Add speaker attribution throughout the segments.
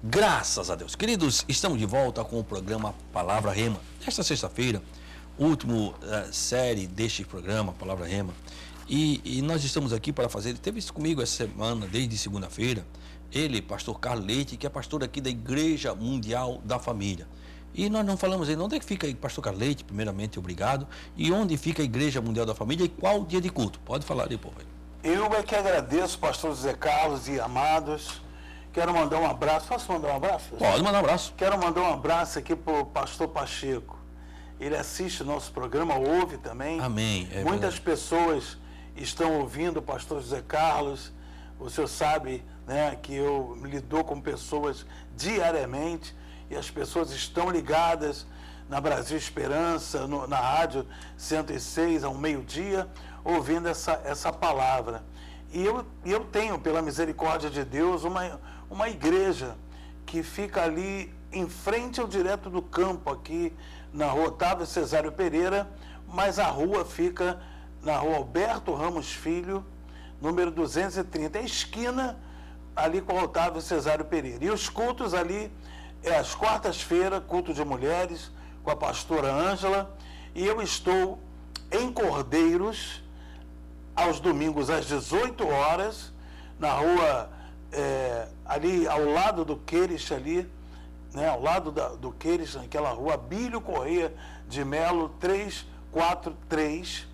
Speaker 1: Graças a Deus. Queridos, estamos de volta com o programa Palavra Rema. Nesta sexta-feira, último série deste programa, Palavra Rema. E nós estamos aqui para fazer, teve isso comigo essa semana, desde segunda-feira, ele, pastor Carlos Leite, que é pastor aqui da Igreja Mundial da Família. E nós não falamos ainda, onde é que fica aí, pastor Carlos Leite, primeiramente, obrigado, e onde fica a Igreja Mundial da Família e qual o dia de culto? Pode falar aí, povo.
Speaker 2: Eu é que agradeço, pastor José Carlos e amados. Quero mandar um abraço. Posso mandar um abraço?
Speaker 1: Pode mandar um abraço.
Speaker 2: Quero mandar um abraço aqui para o pastor Pacheco. Ele assiste o nosso programa, ouve também.
Speaker 1: Amém.
Speaker 2: Muitas pessoas estão ouvindo o pastor José Carlos. O senhor sabe, né, que eu lido com pessoas diariamente e as pessoas estão ligadas na Brasil Esperança, na rádio 106 ao meio-dia, ouvindo essa palavra. E eu tenho, pela misericórdia de Deus, uma igreja que fica ali em frente ao Direto do Campo, aqui na rua Otávio Cesário Pereira, mas a rua fica na rua Alberto Ramos Filho, número 230, a esquina ali com o Otávio Cesário Pereira. E os cultos ali, às quartas-feiras, culto de mulheres, com a pastora Ângela, e eu estou em Cordeiros, aos domingos às 18 horas, na rua, ali ao lado do Queires, ali, né, ao lado do Queires, naquela rua Abílio Correia de Melo, 343,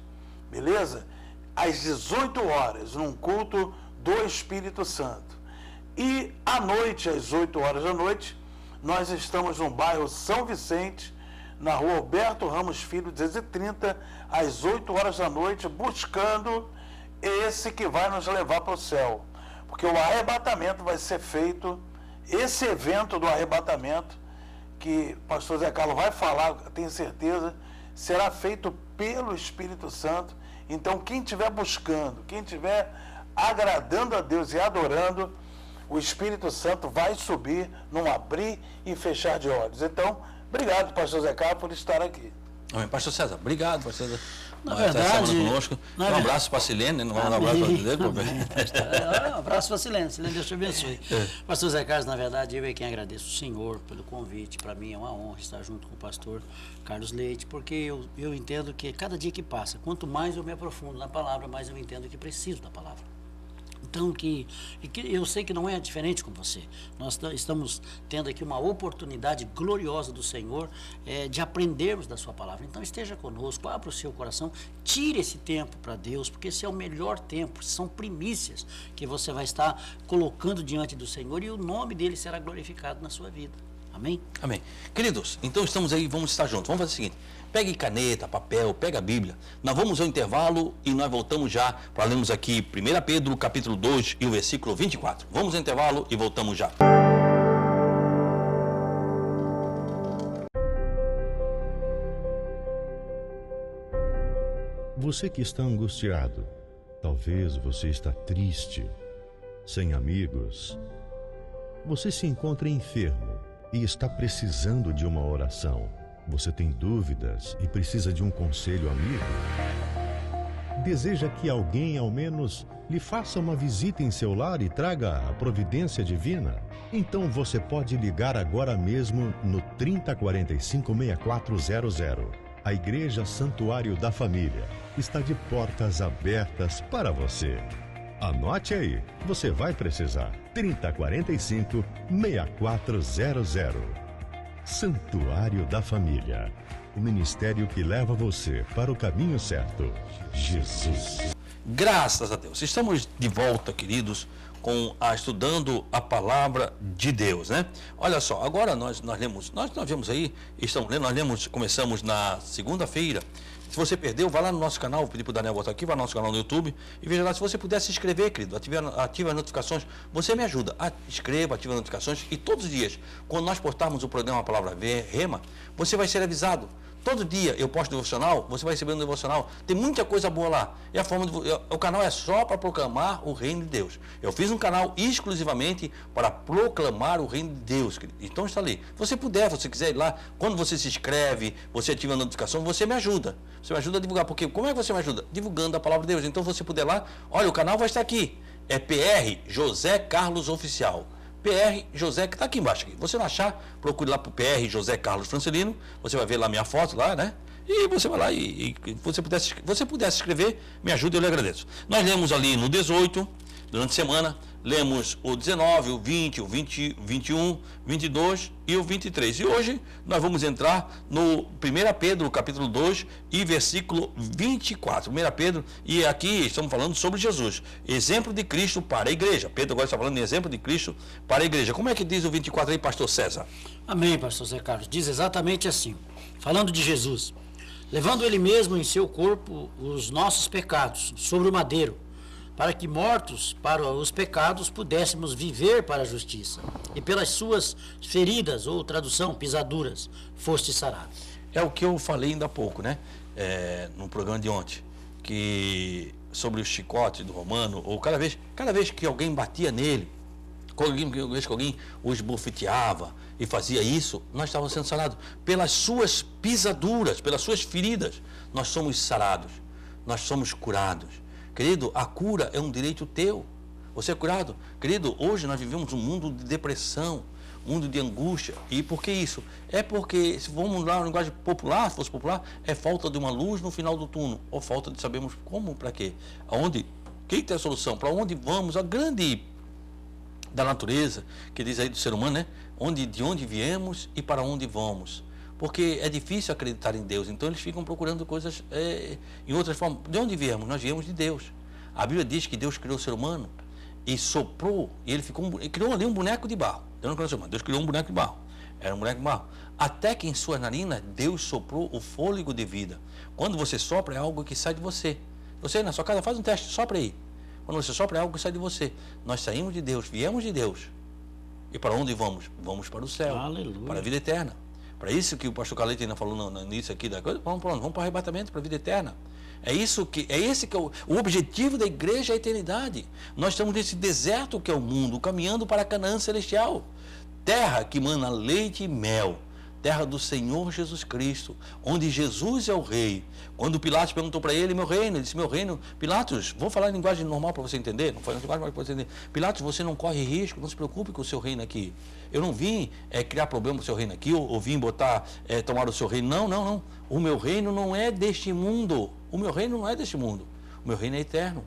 Speaker 2: beleza? Às 18 horas, num culto do Espírito Santo. E à noite, às 8 horas da noite, nós estamos no bairro São Vicente, na rua Alberto Ramos Filho, 230, às 8 horas da noite, buscando esse que vai nos levar para o céu. Porque o arrebatamento vai ser feito, esse evento do arrebatamento, que o pastor Zé Carlos vai falar, tenho certeza, será feito pelo Espírito Santo. Então, quem estiver buscando, quem estiver agradando a Deus e adorando, o Espírito Santo vai subir num abrir e fechar de olhos. Então, obrigado, pastor Zé Carlos, por estar aqui.
Speaker 1: Amém. Pastor César, obrigado, pastor César.
Speaker 3: Na verdade,
Speaker 1: conosco. Um abraço para a Silene, não manda um abraço para você.
Speaker 3: Um abraço para a Silene, Deus te abençoe. Pastor Zé Carlos, na verdade, eu é quem agradeço o senhor pelo convite. Para mim é uma honra estar junto com o pastor Carlos Leite, porque eu entendo que cada dia que passa, quanto mais eu me aprofundo na palavra, mais eu entendo que preciso da palavra. Então, eu sei que não é diferente com você. Nós estamos tendo aqui uma oportunidade gloriosa do Senhor de aprendermos da sua palavra. Então, esteja conosco, abra o seu coração, tire esse tempo para Deus, porque esse é o melhor tempo, são primícias que você vai estar colocando diante do Senhor e o nome dele será glorificado na sua vida. Amém?
Speaker 1: Amém. Queridos, então estamos aí, vamos estar juntos. Vamos fazer o seguinte, pegue caneta, papel, pega a Bíblia. Nós vamos ao intervalo e nós voltamos já para lermos aqui 1 Pedro, capítulo 2 e o versículo 24. Vamos ao intervalo e voltamos já.
Speaker 4: Você que está angustiado, talvez você está triste, sem amigos. Você se encontra enfermo e está precisando de uma oração. Você tem dúvidas e precisa de um conselho amigo? Deseja que alguém, ao menos, lhe faça uma visita em seu lar e traga a providência divina? Então você pode ligar agora mesmo no 3045-6400. A Igreja Santuário da Família está de portas abertas para você. Anote aí, você vai precisar. 3045-6400. Santuário da Família. O ministério que leva você para o caminho certo. Jesus.
Speaker 1: Graças a Deus. Estamos de volta, queridos, estudando a palavra de Deus, né? Olha só, agora nós vemos aí, estamos lendo, começamos na segunda-feira. Se você perdeu, vai lá no nosso canal, vou pedir para o Daniel botar aqui, vai no nosso canal no YouTube e veja lá, se você puder se inscrever, querido, ative as notificações, você me ajuda, inscreva, ative as notificações e todos os dias, quando nós postarmos o programa Palavra Rema, você vai ser avisado. Todo dia eu posto devocional, você vai receber um devocional. Tem muita coisa boa lá. E o canal é só para proclamar o reino de Deus. Eu fiz um canal exclusivamente para proclamar o reino de Deus, querido. Então está ali. Se você puder, se você quiser ir lá, quando você se inscreve, você ativa a notificação, você me ajuda. Você me ajuda a divulgar. Porque como é que você me ajuda? Divulgando a palavra de Deus. Então, se você puder lá, olha, o canal vai estar aqui. É PR José Carlos Oficial. PR José, que está aqui embaixo. Você não achar, procure lá para o PR José Carlos Francelino, você vai ver lá minha foto lá, né? E você vai lá e você pudesse escrever, me ajuda, eu lhe agradeço. Nós lemos ali no 18, durante a semana, lemos o 19, o 20, o 21, 22 e o 23. E hoje nós vamos entrar no 1 Pedro, capítulo 2 e versículo 24. 1 Pedro, e aqui estamos falando sobre Jesus, exemplo de Cristo para a igreja. Pedro agora está falando de exemplo de Cristo para a igreja. Como é que diz o 24 aí, pastor César?
Speaker 3: Amém, pastor Zé Carlos. Diz exatamente assim, falando de Jesus. Levando ele mesmo em seu corpo os nossos pecados sobre o madeiro, para que mortos para os pecados pudéssemos viver para a justiça. E pelas suas feridas, ou tradução, pisaduras, foste sarado.
Speaker 1: É o que eu falei ainda há pouco, né? No programa de ontem, que sobre o chicote do romano, ou cada vez que alguém batia nele, cada vez que alguém o esbofeteava e fazia isso, nós estávamos sendo sarados. Pelas suas pisaduras, pelas suas feridas, nós somos sarados, nós somos curados. Querido, a cura é um direito teu. Você é curado? Querido, hoje nós vivemos um mundo de depressão, um mundo de angústia. E por que isso? É porque, se vamos lá na linguagem popular, se fosse popular, é falta de uma luz no final do túnel. Ou falta de sabermos como, para quê. Aonde, quem tem a solução? Para onde vamos? A grande da natureza, que diz aí do ser humano, né? De onde viemos e para onde vamos. Porque é difícil acreditar em Deus, então eles ficam procurando coisas em outras formas. De onde viemos? Nós viemos de Deus. A Bíblia diz que Deus criou o ser humano e soprou, e ele criou ali um boneco de barro. Deus criou um boneco de barro. Era um boneco de barro. Até que em sua narina, Deus soprou o fôlego de vida. Quando você sopra, é algo que sai de você. Você na sua casa faz um teste, sopra aí. Quando você sopra, é algo que sai de você. Nós saímos de Deus, viemos de Deus. E para onde vamos? Vamos para o céu.
Speaker 3: Aleluia.
Speaker 1: Para a vida eterna. Para isso que o pastor Caleta ainda falou no início aqui da coisa, vamos para o arrebatamento, para a vida eterna. É esse que é o objetivo da igreja, é a eternidade. Nós estamos nesse deserto que é o mundo, caminhando para a Canaã celestial. Terra que mana leite e mel. Terra do Senhor Jesus Cristo, onde Jesus é o rei. Quando Pilatos perguntou para ele, meu reino, ele disse, meu reino, Pilatos, vou falar em linguagem normal para você entender, não faz linguagem para você entender. Pilatos, você não corre risco, não se preocupe com o seu reino aqui. Eu não vim criar problema para o seu reino aqui, ou vim tomar o seu reino. Não. O meu reino não é deste mundo. O meu reino não é deste mundo. O meu reino é eterno.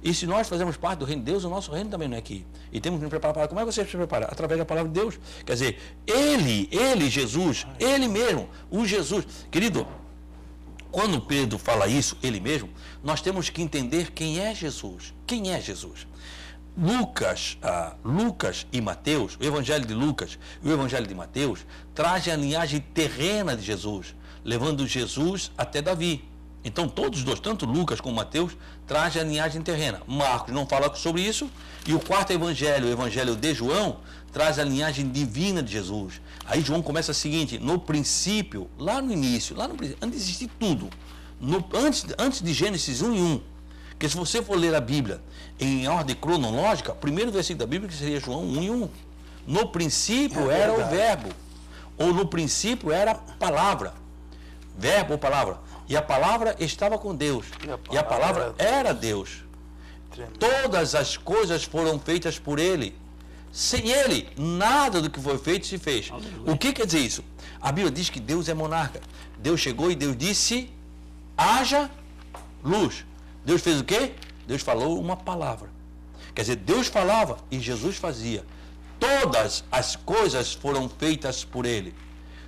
Speaker 1: E se nós fazemos parte do reino de Deus, o nosso reino também não é aqui. E temos que nos preparar para... Como é que você se prepara? Através da palavra de Deus. Quer dizer, Ele, Jesus, Ele mesmo, o Jesus. Querido, quando Pedro fala isso, Ele mesmo, nós temos que entender quem é Jesus. Quem é Jesus? Lucas e Mateus, o Evangelho de Lucas e o Evangelho de Mateus, trazem a linhagem terrena de Jesus, levando Jesus até Davi. Então, todos os dois, tanto Lucas como Mateus, trazem a linhagem terrena. Marcos não fala sobre isso. E o quarto evangelho, o evangelho de João, traz a linhagem divina de Jesus. Aí João começa o seguinte, no princípio, lá no início, antes de existir tudo, antes de Gênesis 1 e 1, que se você for ler a Bíblia em ordem cronológica, o primeiro versículo da Bíblia que seria João 1 e 1. No princípio era o verbo, ou no princípio era a palavra. Verbo ou palavra. E a palavra estava com Deus. E a palavra era Deus. Todas as coisas foram feitas por Ele. Sem Ele, nada do que foi feito se fez. O que quer dizer isso? A Bíblia diz que Deus é monarca. Deus chegou e Deus disse, haja luz. Deus fez o quê? Deus falou uma palavra. Quer dizer, Deus falava e Jesus fazia. Todas as coisas foram feitas por Ele.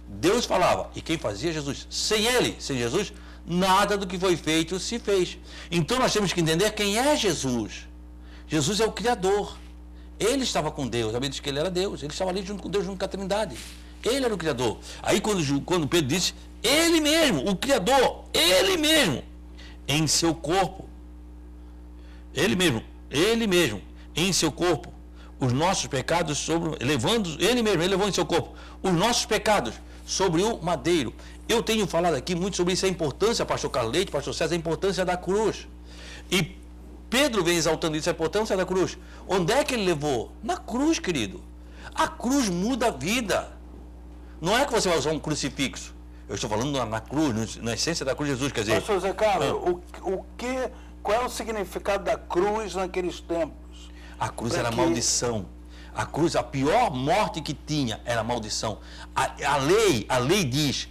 Speaker 1: Deus falava e quem fazia? Jesus. Sem Ele, sem Jesus, nada do que foi feito se fez. Então nós temos que entender quem é Jesus. Jesus é o Criador. Ele estava com Deus. A Bíblia diz que Ele era Deus. Ele estava ali junto com Deus, junto com a Trindade. Ele era o Criador. Aí quando Pedro disse, Ele mesmo, o Criador, Ele mesmo, em seu corpo. Ele mesmo, em seu corpo, os nossos pecados Ele mesmo, Ele levou em seu corpo os nossos pecados sobre o madeiro. Eu tenho falado aqui muito sobre isso, a importância, pastor Carlos Leite, pastor César, a importância da cruz. E Pedro vem exaltando isso, a importância da cruz. Onde é que ele levou? Na cruz, querido. A cruz muda a vida. Não é que você vai usar um crucifixo. Eu estou falando na cruz, na essência da cruz de Jesus, quer dizer...
Speaker 2: Pastor Zé Carlos, qual é o significado da cruz naqueles tempos?
Speaker 1: A cruz era maldição. A cruz, a pior morte que tinha era a maldição. A lei diz,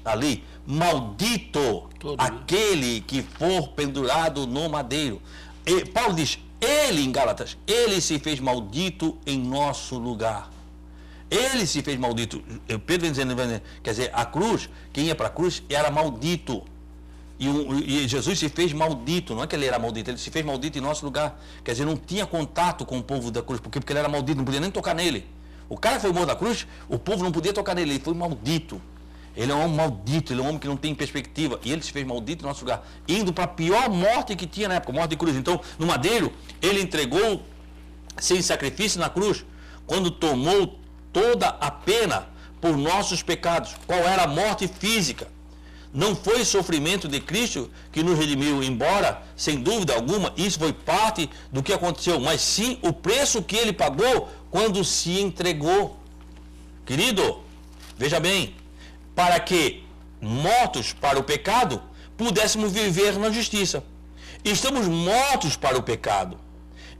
Speaker 1: maldito aquele que for pendurado no madeiro. E Paulo diz, ele em Gálatas, ele se fez maldito em nosso lugar. Ele se fez maldito. Pedro dizendo, quer dizer, a cruz, quem ia para a cruz era maldito. E Jesus se fez maldito, não é que ele era maldito, ele se fez maldito em nosso lugar. Quer dizer, não tinha contato com o povo da cruz, porque ele era maldito, não podia nem tocar nele. O cara foi morto da cruz, o povo não podia tocar nele, ele foi maldito. Ele é um homem maldito, ele é um homem que não tem perspectiva. E ele se fez maldito em nosso lugar, indo para a pior morte que tinha na época, morte de cruz. Então, no madeiro, ele entregou sem sacrifício na cruz, quando tomou toda a pena por nossos pecados. Qual era a morte física? Não foi o sofrimento de Cristo que nos redimiu, embora, sem dúvida alguma, isso foi parte do que aconteceu, mas sim o preço que ele pagou quando se entregou. Querido, veja bem, para que, mortos para o pecado, pudéssemos viver na justiça. Estamos mortos para o pecado,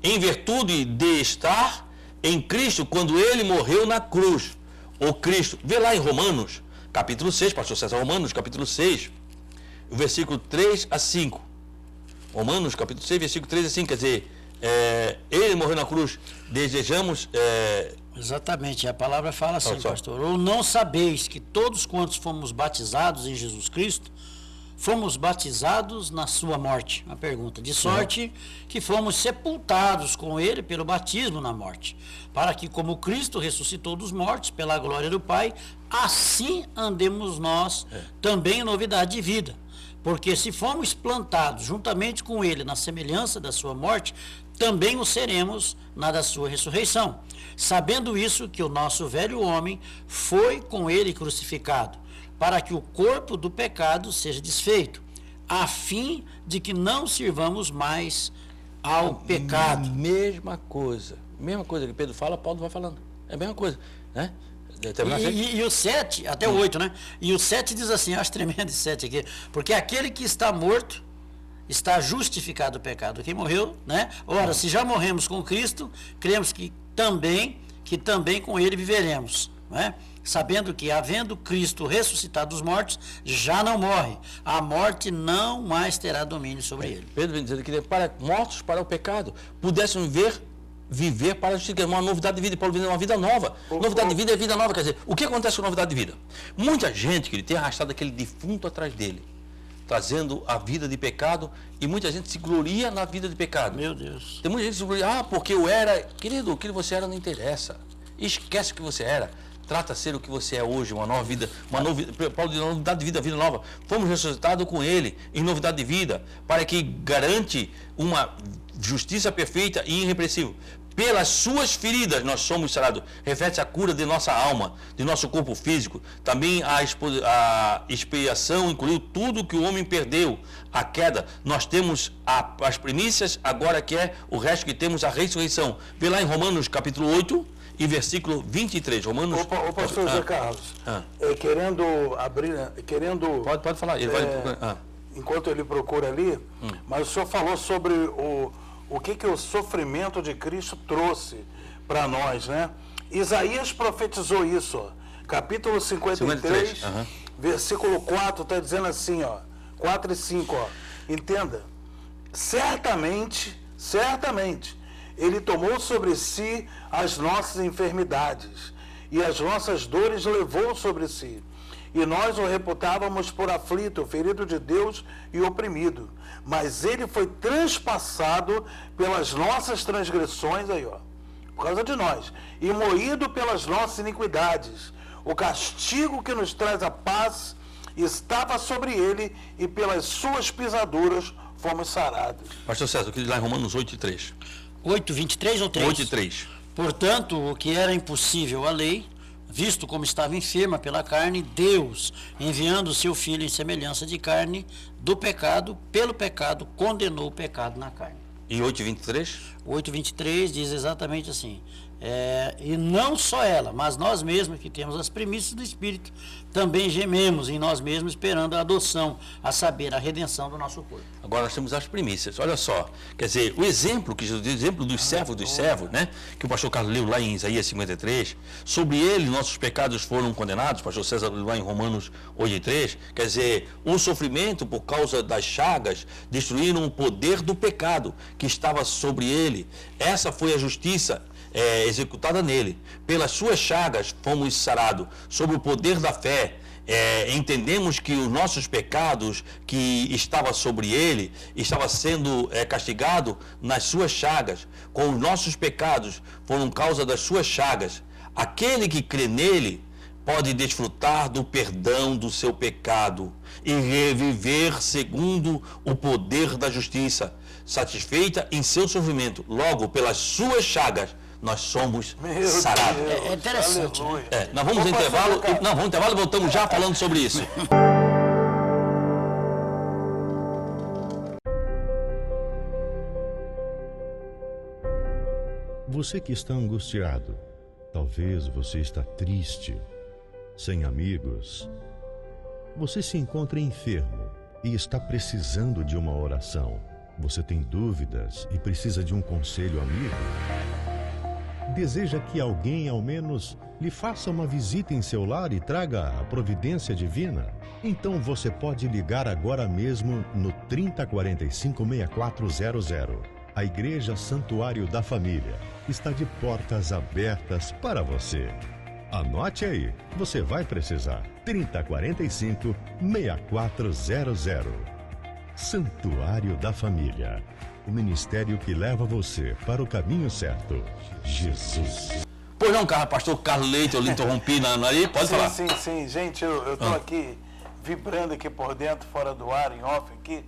Speaker 1: em virtude de estar em Cristo, quando ele morreu na cruz. O Cristo, vê lá em Romanos, capítulo 6, pastor César, Romanos, capítulo 6, versículo 3 a 5. Romanos, capítulo 6, versículo 3 a 5, quer dizer, ele morreu na cruz, desejamos...
Speaker 3: Exatamente, a palavra fala assim, pastor, ou não sabeis que todos quantos fomos batizados em Jesus Cristo, fomos batizados na sua morte? Uma pergunta. De sorte que fomos sepultados com ele pelo batismo na morte, para que, como Cristo ressuscitou dos mortos pela glória do Pai, assim andemos nós também em novidade de vida. Porque se fomos plantados juntamente com ele na semelhança da sua morte, também o seremos na da sua ressurreição. Sabendo isso, que o nosso velho homem foi com ele crucificado, para que o corpo do pecado seja desfeito, a fim de que não sirvamos mais ao pecado.
Speaker 1: Mesma coisa que Pedro fala, Paulo vai falando. É a mesma coisa, né?
Speaker 3: E o 7, até o 8, né? E o 7 diz assim, acho tremendo esse 7 aqui, porque aquele que está morto está justificado do pecado. Quem morreu, né? Ora, se já morremos com Cristo, cremos que também com ele viveremos, né? Sabendo que, havendo Cristo ressuscitado dos mortos, já não morre. A morte não mais terá domínio sobre ele.
Speaker 1: Pedro vem dizendo que mortos para o pecado, pudéssemos viver para a justiça, uma novidade de vida. Paulo vem uma vida nova. Novidade de vida é vida nova. Quer dizer, o que acontece com a novidade de vida? Muita gente que ele tem arrastado aquele defunto atrás dele, trazendo a vida de pecado, e muita gente se gloria na vida de pecado.
Speaker 3: Meu Deus.
Speaker 1: Tem muita gente que se gloria, porque eu era... Querido, o que você era não interessa. Esquece o que você era. Trata de ser o que você é hoje, uma nova vida, Paulo diz, novidade de vida, vida nova. Fomos ressuscitados com ele em novidade de vida, para que garante uma justiça perfeita e irrepreensível. Pelas suas feridas nós somos sarados. Refere-se à cura de nossa alma, de nosso corpo físico. Também a expiação incluiu tudo que o homem perdeu, a queda. Nós temos as primícias, agora que é o resto que temos, a ressurreição. Vê lá em Romanos capítulo 8, e versículo 23, Romanos...
Speaker 2: O pastor José Carlos, querendo abrir...
Speaker 1: Pode falar, ele vai procurar.
Speaker 2: Enquanto ele procura ali, mas o senhor falou sobre o que o sofrimento de Cristo trouxe para nós, né? Isaías profetizou isso, ó, capítulo 53, versículo 4, está dizendo assim, ó, 4 e 5, ó, entenda, certamente, ele tomou sobre si as nossas enfermidades e as nossas dores levou sobre si. E nós o reputávamos por aflito, ferido de Deus e oprimido. Mas ele foi transpassado pelas nossas transgressões, aí ó, por causa de nós, e moído pelas nossas iniquidades. O castigo que nos traz a paz estava sobre ele, e pelas suas pisaduras fomos sarados.
Speaker 1: Pastor César, eu queria ir lá em Romanos 8:3.
Speaker 3: 8, 23 ou 3?
Speaker 1: 8:3.
Speaker 3: Portanto, o que era impossível à lei, visto como estava enferma pela carne, Deus, enviando o seu Filho em semelhança de carne do pecado, pelo pecado, condenou o pecado na carne.
Speaker 1: E 8:23?
Speaker 3: 8:23 diz exatamente assim, e não só ela, mas nós mesmos que temos as primícias do Espírito, também gememos em nós mesmos esperando a adoção, a saber, a redenção do nosso corpo.
Speaker 1: Agora nós temos as primícias, olha só, quer dizer, o exemplo que Jesus diz, o exemplo dos servos, né, que o pastor Carlos leu lá em Isaías 53, sobre ele nossos pecados foram condenados, o pastor César leu lá em Romanos 8:3, quer dizer, o sofrimento por causa das chagas destruíram o poder do pecado que estava sobre ele, essa foi a justiça executada nele, pelas suas chagas fomos sarados, sobre o poder da fé, entendemos que os nossos pecados que estava sobre ele, estava sendo castigado nas suas chagas, com os nossos pecados foram causa das suas chagas, aquele que crê nele pode desfrutar do perdão do seu pecado e reviver segundo o poder da justiça, satisfeita em seu sofrimento, logo pelas suas chagas nós somos sarados.
Speaker 3: É interessante.
Speaker 1: Nós vamos ao intervalo, e voltamos já falando sobre isso.
Speaker 4: Você que está angustiado, talvez você está triste, sem amigos. Você se encontra enfermo e está precisando de uma oração. Você tem dúvidas e precisa de um conselho amigo? Deseja que alguém, ao menos, lhe faça uma visita em seu lar e traga a providência divina? Então você pode ligar agora mesmo no 3045-6400. A Igreja Santuário da Família está de portas abertas para você. Anote aí, você vai precisar. 3045-6400. Santuário da Família. O ministério que leva você para o caminho certo. Jesus.
Speaker 1: Pois não, pastor Carlos Leite, eu lhe interrompi aí, pode falar.
Speaker 2: Sim. Gente, eu estou aqui vibrando aqui por dentro, fora do ar, em off aqui,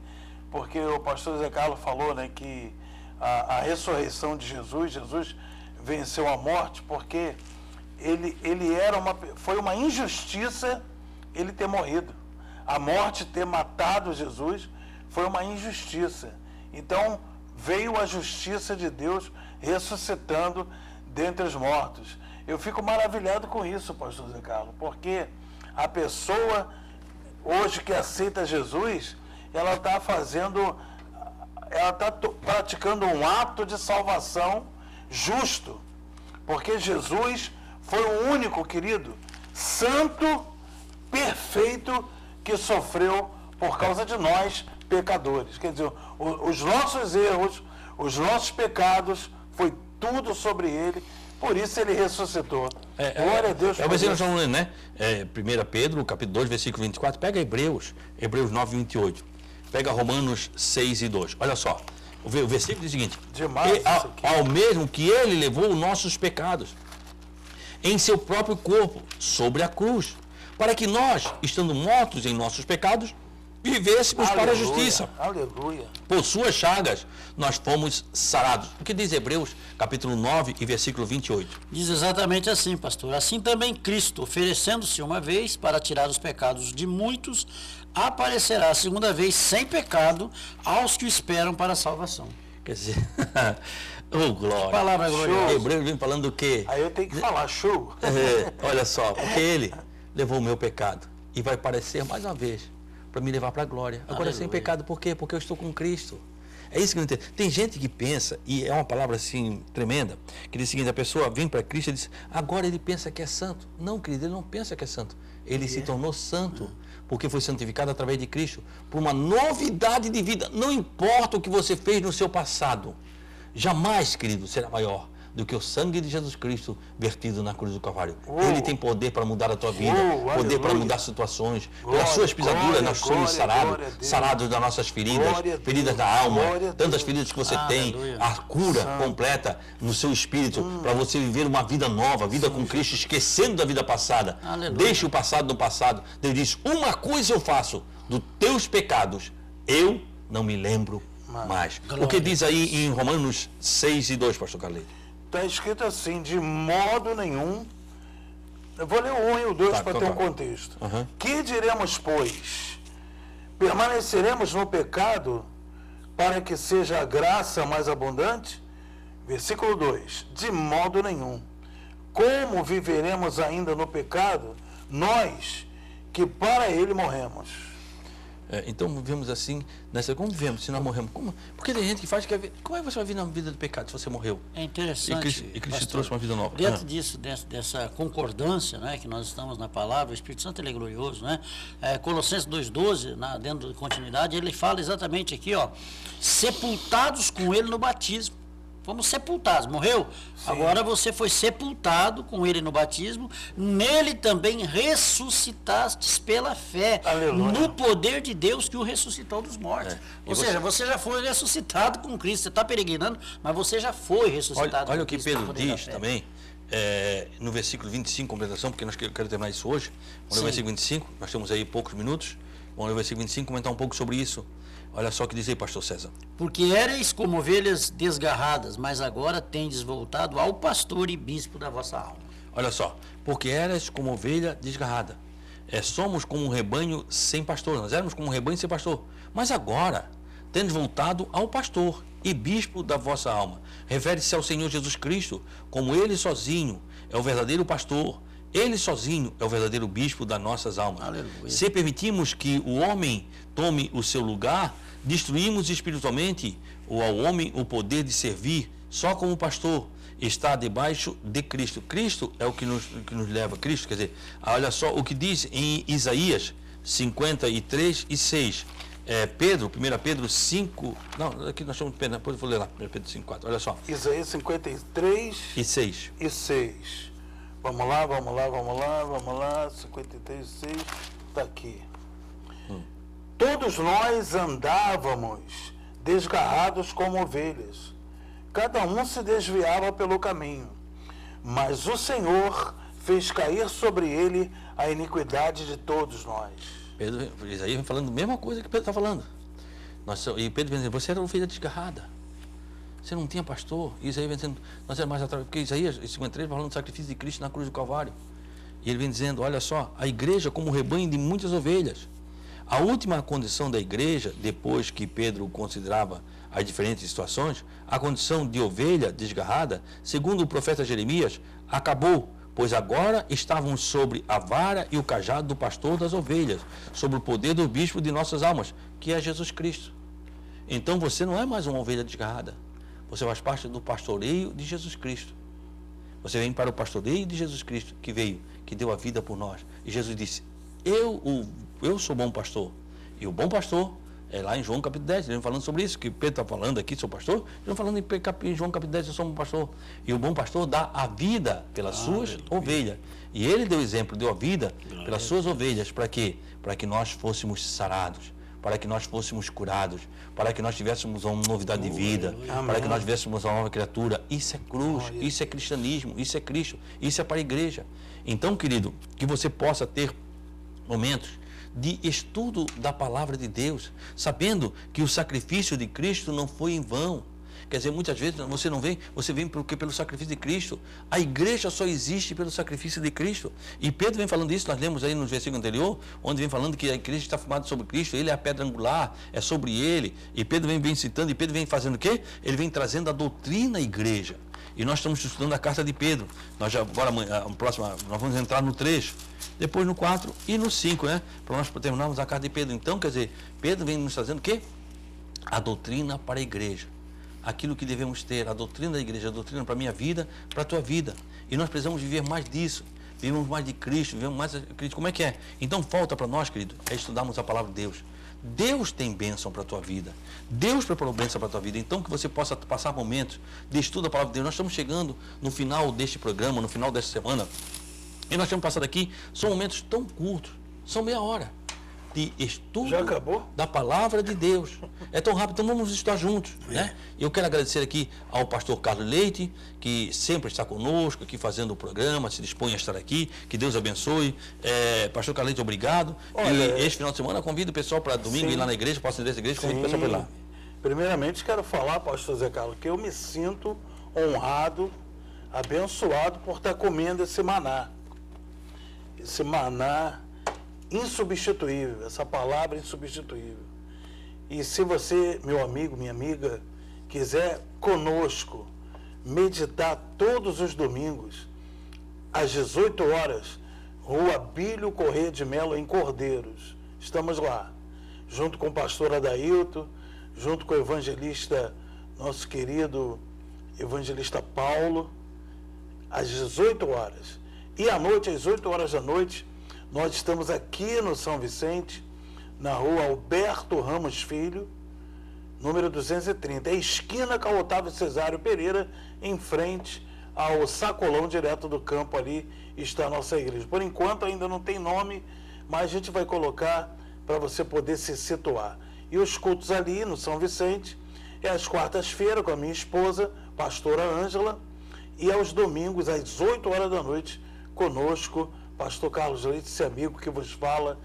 Speaker 2: porque o pastor Zé Carlos falou, né, que a ressurreição de Jesus venceu a morte, porque foi uma injustiça ele ter morrido. A morte ter matado Jesus foi uma injustiça. Então, veio a justiça de Deus ressuscitando dentre os mortos. Eu fico maravilhado com isso, pastor Zé Carlos, porque a pessoa, hoje que aceita Jesus, ela está praticando um ato de salvação justo, porque Jesus foi o único, querido, santo, perfeito, que sofreu por causa de nós, pecadores. Quer dizer, os nossos erros, os nossos pecados, foi tudo sobre ele, por isso ele ressuscitou. Glória a Deus.
Speaker 1: É o versículo que nós estamos lendo, né? 1 Pedro, capítulo 2, versículo 24. Pega Hebreus 9, 28. Pega Romanos 6 e 2. Olha só, o versículo diz o seguinte: ao mesmo que ele levou os nossos pecados em seu próprio corpo, sobre a cruz, para que nós, estando mortos em nossos pecados, vivêssemos para a justiça.
Speaker 2: Aleluia.
Speaker 1: Por suas chagas, nós fomos sarados. O que diz Hebreus, capítulo 9 e versículo 28?
Speaker 3: Diz exatamente assim, pastor. Assim também Cristo, oferecendo-se uma vez para tirar os pecados de muitos, aparecerá a segunda vez sem pecado aos que o esperam para a salvação.
Speaker 1: Quer dizer, glória.
Speaker 3: Palavra gloriosa.
Speaker 1: Hebreus vem falando do quê?
Speaker 2: Aí eu tenho que falar, show.
Speaker 1: Olha só, porque ele levou o meu pecado e vai aparecer mais uma vez para me levar para a glória. Agora,
Speaker 3: Aleluia.
Speaker 1: sem pecado, por quê? Porque eu estou com Cristo. É isso que eu não entendo. Tem gente que pensa, e é uma palavra assim tremenda, que diz o seguinte: a pessoa vem para Cristo e diz, agora ele pensa que é santo. Não, querido, ele não pensa que é santo. Ele se tornou santo, porque foi santificado através de Cristo, por uma novidade de vida. Não importa o que você fez no seu passado, jamais, querido, será maior do que o sangue de Jesus Cristo vertido na cruz do Calvário. Ele tem poder para mudar a tua vida, poder para mudar situações. Pelas suas pisaduras nós somos sarados das nossas feridas da alma, tantas feridas que você tem, a cura completa no seu espírito, para você viver uma vida nova, vida com Cristo, esquecendo da vida passada. Deixe o passado no passado. Deus diz, uma coisa eu faço, dos teus pecados eu não me lembro mais. O que diz aí em Romanos 6 e 2, pastor Carleto?
Speaker 2: Está escrito assim, de modo nenhum. Eu vou ler o 1 e o 2 para ter um contexto. Que diremos, pois? Permaneceremos no pecado para que seja a graça mais abundante? Versículo 2: de modo nenhum. Como viveremos ainda no pecado, nós que para ele morremos?
Speaker 1: Então vivemos assim, como vivemos se nós morremos? Porque tem gente que faz, como é que você vai vir na vida do pecado se você morreu?
Speaker 3: É interessante.
Speaker 1: E Cristo trouxe uma vida nova.
Speaker 3: Dentro disso, dessa concordância, né, que nós estamos na palavra, o Espírito Santo ele é glorioso, né? Colossenses 2,12, dentro da continuidade, ele fala exatamente aqui, ó, sepultados com ele no batismo. Fomos sepultados, morreu? Sim. Agora você foi sepultado com ele no batismo, nele também ressuscitastes pela fé, aleluia, no poder de Deus que o ressuscitou dos mortos. Ou seja, você já foi ressuscitado com Cristo, você está peregrinando, mas você já foi ressuscitado
Speaker 1: olha
Speaker 3: com Cristo.
Speaker 1: Olha o que Pedro diz também, no versículo 25, completação, porque nós quero terminar isso hoje. Vamos ler o versículo 25, nós temos aí poucos minutos, vamos ler o versículo 25, comentar um pouco sobre isso. Olha só o que diz aí, pastor César.
Speaker 3: Porque éreis como ovelhas desgarradas, mas agora tendes voltado ao pastor e bispo da vossa alma.
Speaker 1: Olha só, porque éreis como ovelha desgarrada. Somos como um rebanho sem pastor, nós éramos como um rebanho sem pastor. Mas agora, tendes voltado ao pastor e bispo da vossa alma. Refere-se ao Senhor Jesus Cristo, como ele sozinho é o verdadeiro pastor. Ele sozinho é o verdadeiro bispo das nossas almas. Aleluia. Se permitimos que o homem tome o seu lugar, destruímos espiritualmente ao homem o poder de servir só como pastor. Está debaixo de Cristo. Cristo é o que nos leva. Cristo, quer dizer, olha só o que diz em Isaías 53:6. 1 Pedro 5. Não, aqui nós estamos. Depois eu vou ler lá. 1 Pedro 5:4. Olha só.
Speaker 2: Isaías 53:6. Vamos lá. 53:6. Está aqui. Todos nós andávamos desgarrados como ovelhas. Cada um se desviava pelo caminho. Mas o Senhor fez cair sobre ele a iniquidade de todos nós.
Speaker 1: Isaías vem falando a mesma coisa que Pedro está falando. E Pedro vem dizendo, você era ovelha desgarrada. Você não tinha pastor. E Isaías vem dizendo, nós éramos mais atrás. Porque Isaías 53 vai falando do sacrifício de Cristo na cruz do Calvário. E ele vem dizendo, olha só, a igreja como um rebanho de muitas ovelhas. A última condição da igreja, depois que Pedro considerava as diferentes situações, a condição de ovelha desgarrada, segundo o profeta Jeremias, acabou, pois agora estavam sobre a vara e o cajado do pastor das ovelhas, sobre o poder do bispo de nossas almas, que é Jesus Cristo. Então você não é mais uma ovelha desgarrada, você faz parte do pastoreio de Jesus Cristo. Você vem para o pastoreio de Jesus Cristo, que veio, que deu a vida por nós. E Jesus disse, eu sou bom pastor. E o bom pastor é lá em João capítulo 10, ele vem falando sobre isso, que Pedro está falando aqui, sou pastor, ele vem falando em João capítulo 10, eu sou um pastor. E o bom pastor dá a vida pelas suas ovelhas. E ele deu exemplo, deu a vida pelas suas ovelhas. Para quê? Para que nós fôssemos sarados, para que nós fôssemos curados, para que nós tivéssemos uma novidade de vida, para que nós tivéssemos uma nova criatura. Isso é cruz, isso é cristianismo, isso é Cristo, isso é para a igreja. Então, querido, que você possa ter momentos de estudo da palavra de Deus, sabendo que o sacrifício de Cristo não foi em vão. Quer dizer, muitas vezes você não vem, você vem porque pelo sacrifício de Cristo. A igreja só existe pelo sacrifício de Cristo. E Pedro vem falando isso, nós lemos aí no versículo anterior, onde vem falando que a igreja está formada sobre Cristo, ele é a pedra angular, é sobre ele. E Pedro vem citando, e Pedro vem fazendo o quê? Ele vem trazendo a doutrina à igreja. E nós estamos estudando a carta de Pedro. Nós já, agora, nós vamos entrar no 3, depois no 4 e no 5, né? Para nós terminarmos a carta de Pedro. Então, quer dizer, Pedro vem nos trazendo o quê? A doutrina para a igreja. Aquilo que devemos ter, a doutrina da igreja, a doutrina para a minha vida, para a tua vida. E nós precisamos viver mais disso. Vivemos mais de Cristo, vivemos mais de Cristo. Como é que é? Então, falta para nós, querido, é estudarmos a palavra de Deus. Deus tem bênção para a tua vida. Deus preparou bênção para a tua vida. Então que você possa passar momentos de estudo da palavra de Deus. Nós estamos chegando no final deste programa, no final desta semana. E nós temos passado aqui, são momentos tão curtos, são meia hora de estudo da palavra de Deus. É tão rápido, então vamos estudar juntos, né? Eu quero agradecer aqui ao pastor Carlos Leite, que sempre está conosco aqui fazendo o programa, se dispõe a estar aqui, que Deus abençoe. Pastor Carlos Leite, obrigado. Olha, e este final de semana convido o pessoal para domingo ir lá na igreja, posso ir à igreja, convido o pessoal para ir lá.
Speaker 2: Primeiramente quero falar, pastor Zé Carlos, que eu me sinto honrado, abençoado por estar comendo esse maná. Esse maná insubstituível, essa palavra insubstituível. E se você, meu amigo, minha amiga, quiser conosco meditar todos os domingos, às 18 horas, Rua Abílio Corrêa de Melo, em Cordeiros. Estamos lá, junto com o pastor Adailton, junto com o evangelista, nosso querido evangelista Paulo, às 18 horas. E à noite, às 8 horas da noite, nós estamos aqui no São Vicente, na rua Alberto Ramos Filho, número 230. É esquina com a Otávio Cesário Pereira, em frente ao sacolão direto do campo ali, está a nossa igreja. Por enquanto ainda não tem nome, mas a gente vai colocar para você poder se situar. E os cultos ali no São Vicente é às quartas-feiras com a minha esposa, pastora Ângela, e aos domingos, às 8 horas da noite, conosco, pastor Carlos Leite, esse amigo que vos fala.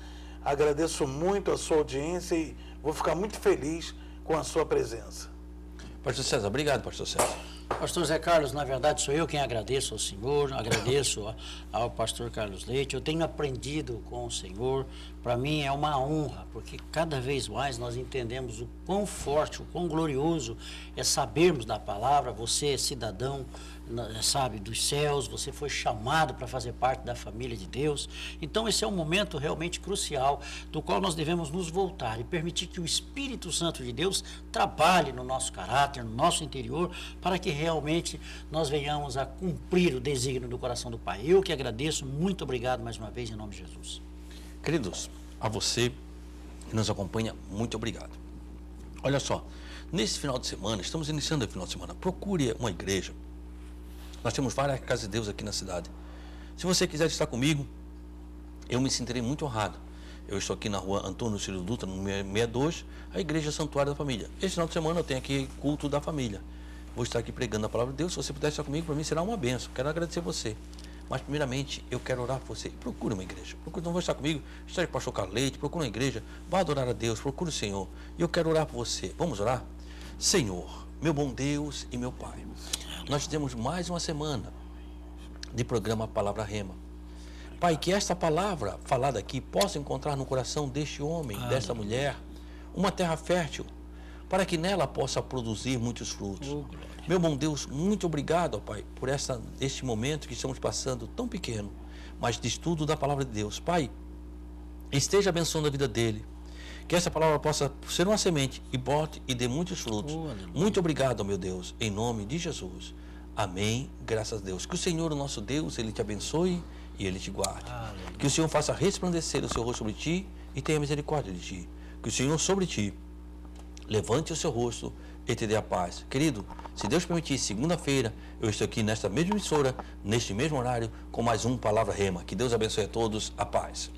Speaker 2: Agradeço muito a sua audiência e vou ficar muito feliz com a sua presença.
Speaker 1: Pastor César, obrigado, pastor César.
Speaker 3: Pastor Zé Carlos, na verdade sou eu quem agradeço ao senhor, agradeço ao pastor Carlos Leite. Eu tenho aprendido com o senhor, para mim é uma honra, porque cada vez mais nós entendemos o quão forte, o quão glorioso é sabermos da palavra. Você é cidadão, sabe, dos céus, você foi chamado para fazer parte da família de Deus. Então esse é um momento realmente crucial, do qual nós devemos nos voltar e permitir que o Espírito Santo de Deus trabalhe no nosso caráter, no nosso interior, para que realmente nós venhamos a cumprir o desígnio do coração do Pai. Eu que agradeço, muito obrigado mais uma vez em nome de Jesus.
Speaker 1: Queridos, a você que nos acompanha, muito obrigado. Olha só, nesse final de semana, estamos iniciando o final de semana, procure uma igreja. Nós temos várias casas de Deus aqui na cidade. Se você quiser estar comigo, eu me sentirei muito honrado. Eu estou aqui na rua Antônio Ciro Dutra, no 62, a Igreja Santuário da Família. Este final de semana eu tenho aqui culto da família. Vou estar aqui pregando a palavra de Deus. Se você puder estar comigo, para mim será uma bênção. Quero agradecer você. Mas primeiramente, eu quero orar por você. Procure uma igreja. Procure, não vou estar comigo, esteja com o pastor Carlos Leite, procure uma igreja, vá adorar a Deus, procure o Senhor. E eu quero orar por você. Vamos orar? Senhor, meu bom Deus e meu Pai, nós temos mais uma semana de programa Palavra Rema. Pai, que esta palavra falada aqui possa encontrar no coração deste homem, desta mulher, uma terra fértil, para que nela possa produzir muitos frutos. Meu bom Deus, muito obrigado, ó Pai, por este momento que estamos passando tão pequeno, mas de estudo da palavra de Deus. Pai, esteja abençoando a vida dele, que essa palavra possa ser uma semente e bote e dê muitos frutos. Muito obrigado, meu Deus, em nome de Jesus. Amém, graças a Deus. Que o Senhor, o nosso Deus, Ele te abençoe e Ele te guarde. Que o Senhor faça resplandecer o seu rosto sobre ti e tenha misericórdia de ti. Que o Senhor sobre ti levante o seu rosto e te dê a paz. Querido, se Deus permitir, segunda-feira, eu estou aqui nesta mesma emissora, neste mesmo horário, com mais um Palavra Rema. Que Deus abençoe a todos. A paz.